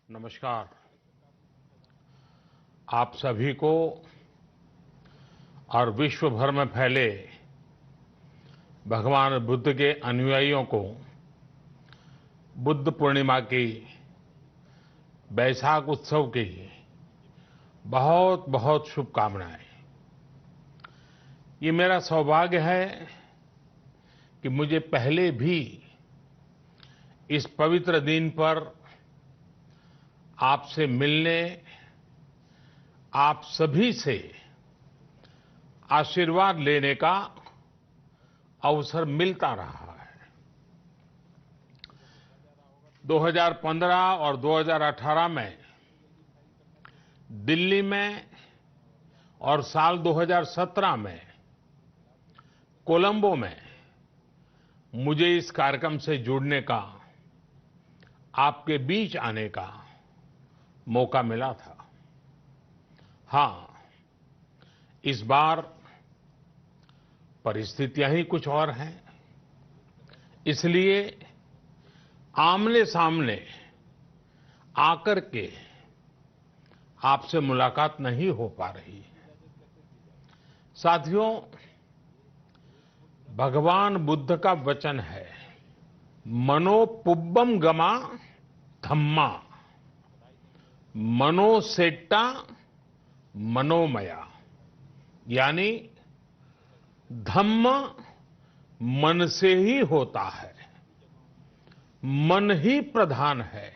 नमस्कार। आप सभी को और विश्व भर में फैले भगवान बुद्ध के अनुयायियों को बुद्ध पूर्णिमा की, बैसाख उत्सव की बहुत बहुत शुभकामनाएं। ये मेरा सौभाग्य है कि मुझे पहले भी इस पवित्र दिन पर आपसे मिलने, आप सभी से आशीर्वाद लेने का अवसर मिलता रहा है। 2015 और 2018 में दिल्ली में और साल 2017 में कोलंबो में मुझे इस कार्यक्रम से जुड़ने का, आपके बीच आने का मौका मिला था। हाँ, इस बार परिस्थितियां ही कुछ और हैं, इसलिए आमने सामने आकर के आपसे मुलाकात नहीं हो पा रही है। साथियों, भगवान बुद्ध का वचन है, मनो पुब्बम गमा धम्मा, मनोसेट्टा मनोमया। यानी धम्म मन से ही होता है, मन ही प्रधान है,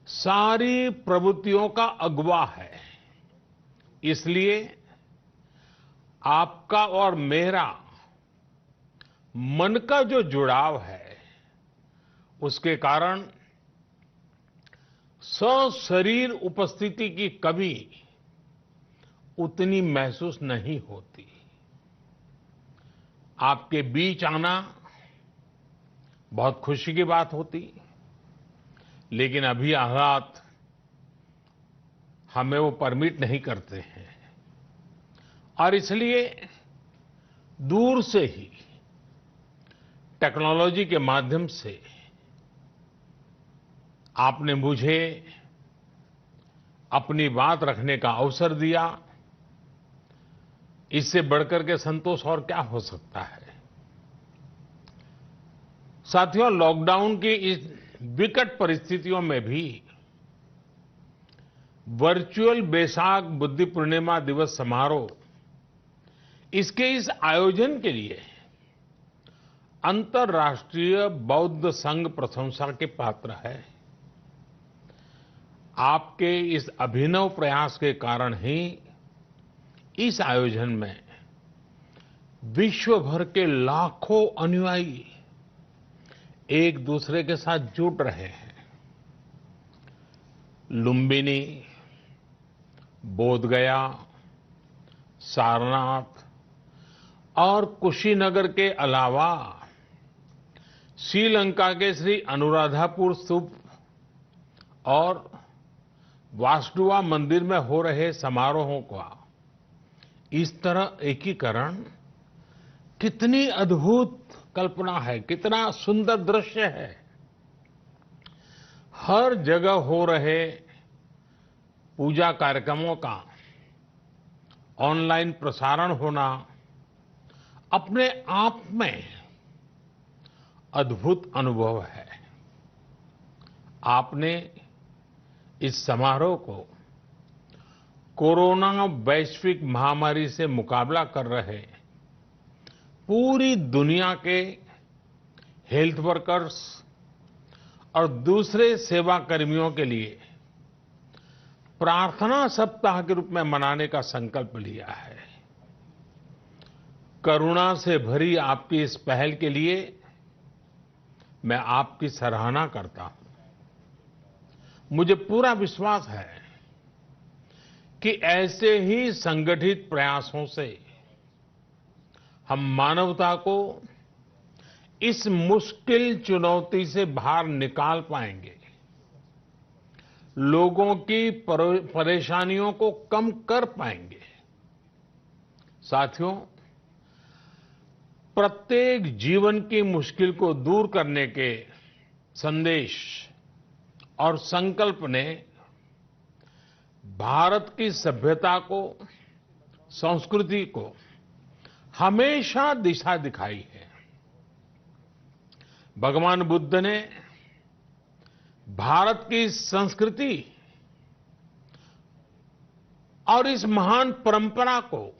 सारी प्रवृत्तियों का अगुवा है। इसलिए आपका और मेरा मन का जो जुड़ाव है, उसके कारण सशरीर उपस्थिति की कभी उतनी महसूस नहीं होती। आपके बीच आना बहुत खुशी की बात होती, लेकिन अभी हालात हमें वो परमिट नहीं करते हैं और इसलिए दूर से ही टेक्नोलॉजी के माध्यम से आपने मुझे अपनी बात रखने का अवसर दिया। इससे बढ़कर के संतोष और क्या हो सकता है। साथियों, लॉकडाउन की इस विकट परिस्थितियों में भी वर्चुअल बैसाख बुद्ध पूर्णिमा दिवस समारोह, इसके इस आयोजन के लिए अंतर्राष्ट्रीय बौद्ध संघ प्रशंसा के पात्र है। आपके इस अभिनव प्रयास के कारण ही इस आयोजन में विश्व भर के लाखों अनुयायी एक दूसरे के साथ जुड़ रहे हैं। लुम्बिनी, बोधगया, सारनाथ और कुशीनगर के अलावा श्रीलंका के श्री अनुराधापुर स्तूप और वासुदेवा मंदिर में हो रहे समारोहों का इस तरह एकीकरण कितनी अद्भुत कल्पना है, कितना सुंदर दृश्य है। हर जगह हो रहे पूजा कार्यक्रमों का ऑनलाइन प्रसारण होना अपने आप में अद्भुत अनुभव है। आपने इस समारोह को कोरोना वैश्विक महामारी से मुकाबला कर रहे पूरी दुनिया के हेल्थ वर्कर्स और दूसरे सेवा कर्मियों के लिए प्रार्थना सप्ताह के रूप में मनाने का संकल्प लिया है। करुणा से भरी आपकी इस पहल के लिए मैं आपकी सराहना करता हूं। मुझे पूरा विश्वास है कि ऐसे ही संगठित प्रयासों से हम मानवता को इस मुश्किल चुनौती से बाहर निकाल पाएंगे, लोगों की परेशानियों को कम कर पाएंगे। साथियों, प्रत्येक जीवन की मुश्किल को दूर करने के संदेश और संकल्प ने भारत की सभ्यता को, संस्कृति को हमेशा दिशा दिखाई है। भगवान बुद्ध ने भारत की संस्कृति और इस महान परंपरा को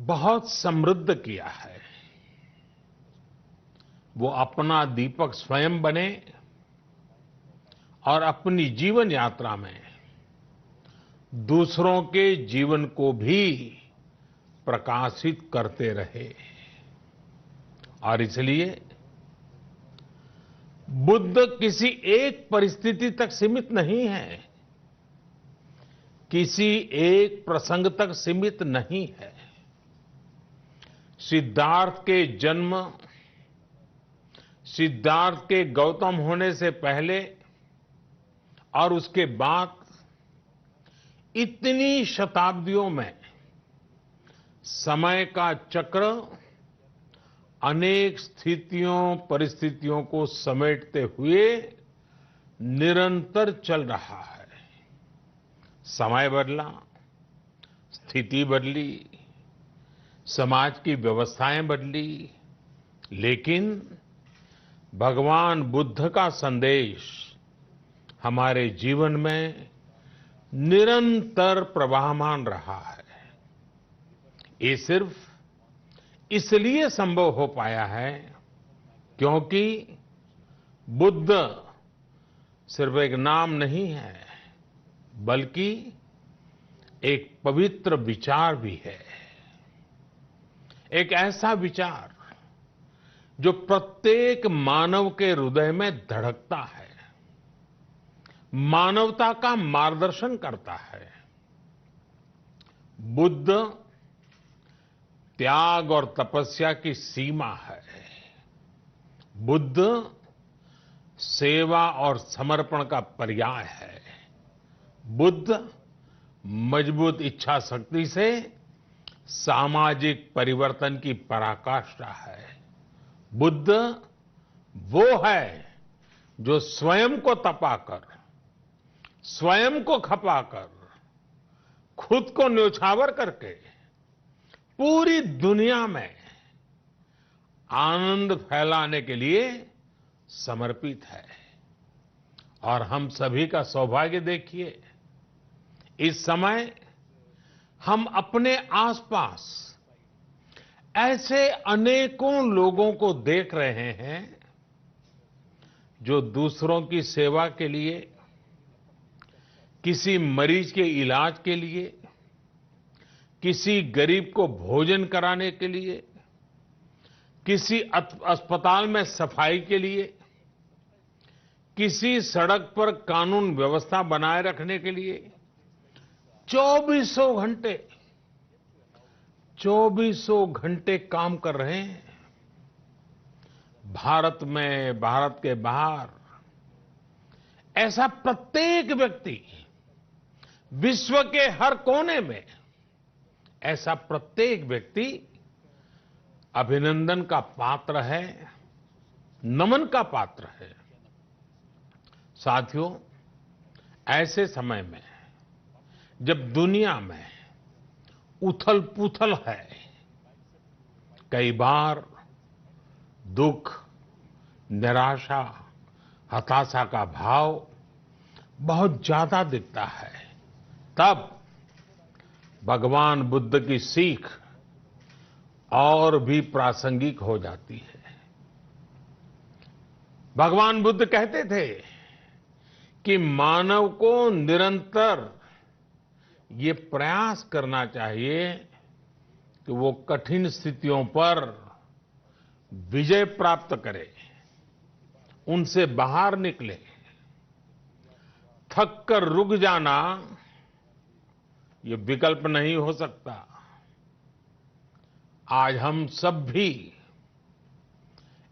बहुत समृद्ध किया है। वो अपना दीपक स्वयं बने और अपनी जीवन यात्रा में दूसरों के जीवन को भी प्रकाशित करते रहे। और इसलिए बुद्ध किसी एक परिस्थिति तक सीमित नहीं है, किसी एक प्रसंग तक सीमित नहीं है। सिद्धार्थ के जन्म, सिद्धार्थ के गौतम होने से पहले और उसके बाद इतनी शताब्दियों में समय का चक्र अनेक स्थितियों, परिस्थितियों को समेटते हुए निरंतर चल रहा है। समय बदला, स्थिति बदली, समाज की व्यवस्थाएं बदली, लेकिन भगवान बुद्ध का संदेश हमारे जीवन में निरंतर प्रवाहमान रहा है। ये सिर्फ इसलिए संभव हो पाया है क्योंकि बुद्ध सिर्फ एक नाम नहीं है, बल्कि एक पवित्र विचार भी है। एक ऐसा विचार जो प्रत्येक मानव के हृदय में धड़कता है, मानवता का मार्गदर्शन करता है। बुद्ध त्याग और तपस्या की सीमा है। बुद्ध सेवा और समर्पण का पर्याय है। बुद्ध मजबूत इच्छा शक्ति से सामाजिक परिवर्तन की पराकाष्ठा है। बुद्ध वो है जो स्वयं को तपाकर, स्वयं को खपाकर, खुद को न्योछावर करके पूरी दुनिया में आनंद फैलाने के लिए समर्पित है। और हम सभी का सौभाग्य देखिए, इस समय हम अपने आसपास ऐसे अनेकों लोगों को देख रहे हैं जो दूसरों की सेवा के लिए, किसी मरीज के इलाज के लिए, किसी गरीब को भोजन कराने के लिए, किसी अस्पताल में सफाई के लिए, किसी सड़क पर कानून व्यवस्था बनाए रखने के लिए चौबीसों घंटे काम कर रहे हैं। भारत में, भारत के बाहर ऐसा प्रत्येक व्यक्ति, विश्व के हर कोने में ऐसा प्रत्येक व्यक्ति अभिनंदन का पात्र है, नमन का पात्र है। साथियों, ऐसे समय में जब दुनिया में उथल-पुथल है, कई बार दुख, निराशा, हताशा का भाव बहुत ज्यादा दिखता है, तब भगवान बुद्ध की सीख और भी प्रासंगिक हो जाती है। भगवान बुद्ध कहते थे कि मानव को निरंतर ये प्रयास करना चाहिए कि वो कठिन स्थितियों पर विजय प्राप्त करे, उनसे बाहर निकले। थक कर रुक जाना ये विकल्प नहीं हो सकता। आज हम सब भी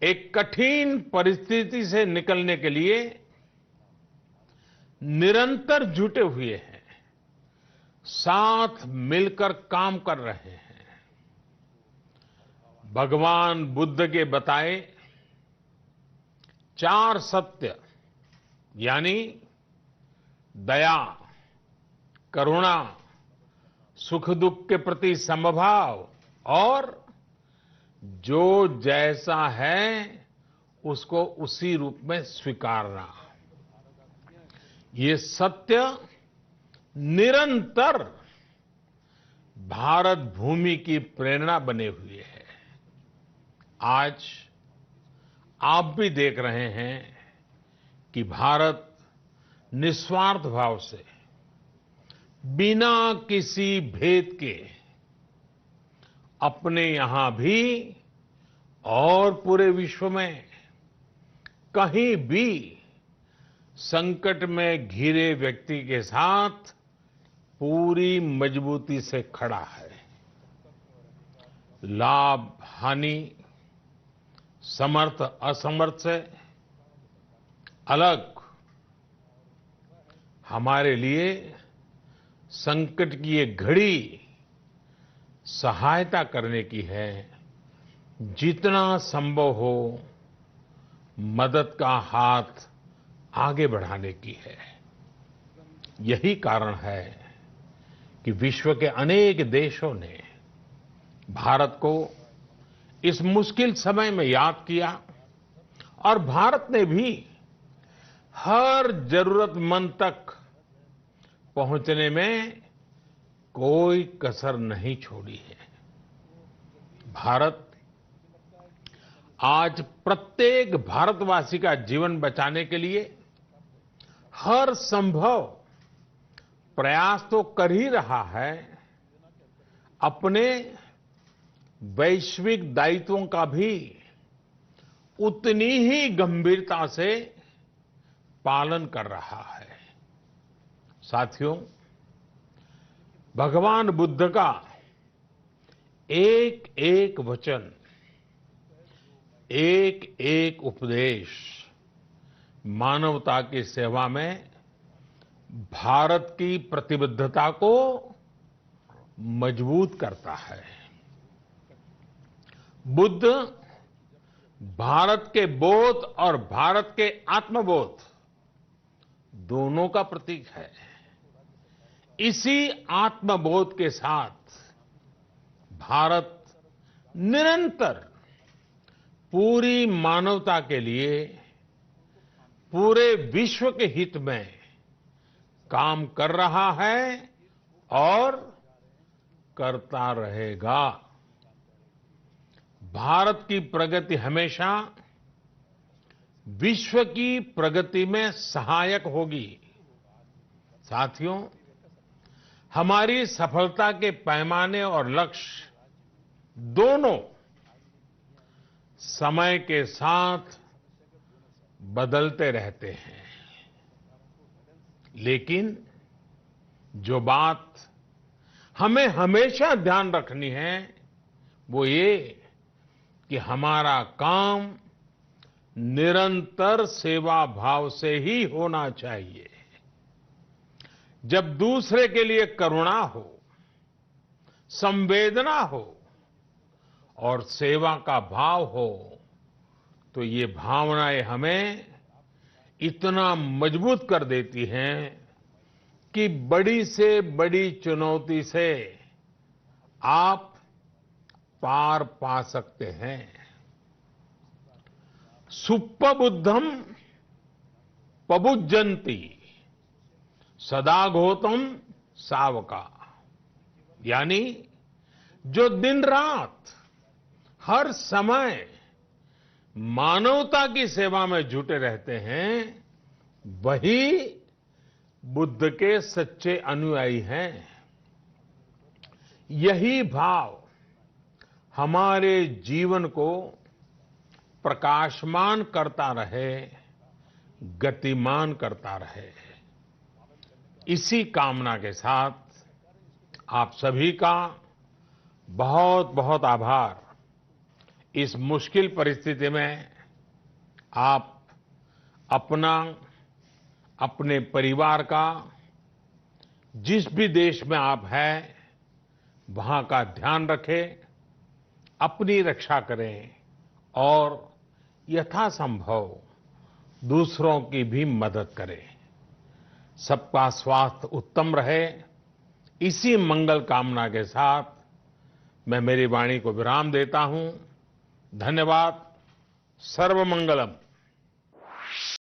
एक कठिन परिस्थिति से निकलने के लिए निरंतर जुटे हुए हैं, साथ मिलकर काम कर रहे हैं। भगवान बुद्ध के बताए 4 सत्य यानी दया, करुणा, सुख दुख के प्रति समभाव और जो जैसा है उसको उसी रूप में स्वीकारना। ये सत्य निरंतर भारत भूमि की प्रेरणा बने हुए है। आज आप भी देख रहे हैं कि भारत निस्वार्थ भाव से बिना किसी भेद के अपने यहां भी और पूरे विश्व में कहीं भी संकट में घिरे व्यक्ति के साथ पूरी मजबूती से खड़ा है। लाभ हानि, समर्थ असमर्थ से अलग हमारे लिए संकट की ये घड़ी सहायता करने की है। जितना संभव हो मदद का हाथ आगे बढ़ाने की है। यही कारण है कि विश्व के अनेक देशों ने भारत को इस मुश्किल समय में याद किया और भारत ने भी हर जरूरतमंद तक पहुंचने में कोई कसर नहीं छोड़ी है। भारत आज प्रत्येक भारतवासी का जीवन बचाने के लिए हर संभव प्रयास तो कर ही रहा है, अपने वैश्विक दायित्वों का भी उतनी ही गंभीरता से पालन कर रहा है। साथियों, भगवान बुद्ध का एक एक वचन, एक एक उपदेश मानवता की सेवा में भारत की प्रतिबद्धता को मजबूत करता है। बुद्ध भारत के बोध और भारत के आत्मबोध दोनों का प्रतीक है। इसी आत्मबोध के साथ भारत निरंतर पूरी मानवता के लिए, पूरे विश्व के हित में काम कर रहा है और करता रहेगा। भारत की प्रगति हमेशा विश्व की प्रगति में सहायक होगी। साथियों, हमारी सफलता के पैमाने और लक्ष्य दोनों समय के साथ बदलते रहते हैं, लेकिन जो बात हमें हमेशा ध्यान रखनी है वो ये कि हमारा काम निरंतर सेवा भाव से ही होना चाहिए। जब दूसरे के लिए करुणा हो, संवेदना हो और सेवा का भाव हो तो ये भावनाएं हमें इतना मजबूत कर देती हैं कि बड़ी से बड़ी चुनौती से आप पार पा सकते हैं। सुप्पबुद्धम पबुज्जन्ति सदा घोतम सावका, यानी जो दिन रात हर समय मानवता की सेवा में जुटे रहते हैं वही बुद्ध के सच्चे अनुयायी हैं। यही भाव हमारे जीवन को प्रकाशमान करता रहे, गतिमान करता रहे। इसी कामना के साथ आप सभी का बहुत बहुत आभार। इस मुश्किल परिस्थिति में आप अपना, अपने परिवार का, जिस भी देश में आप हैं वहां का ध्यान रखें, अपनी रक्षा करें और यथासंभव दूसरों की भी मदद करें। सबका स्वास्थ्य उत्तम रहे, इसी मंगल कामना के साथ मैं मेरी वाणी को विराम देता हूं। धन्यवाद। सर्वमंगलम।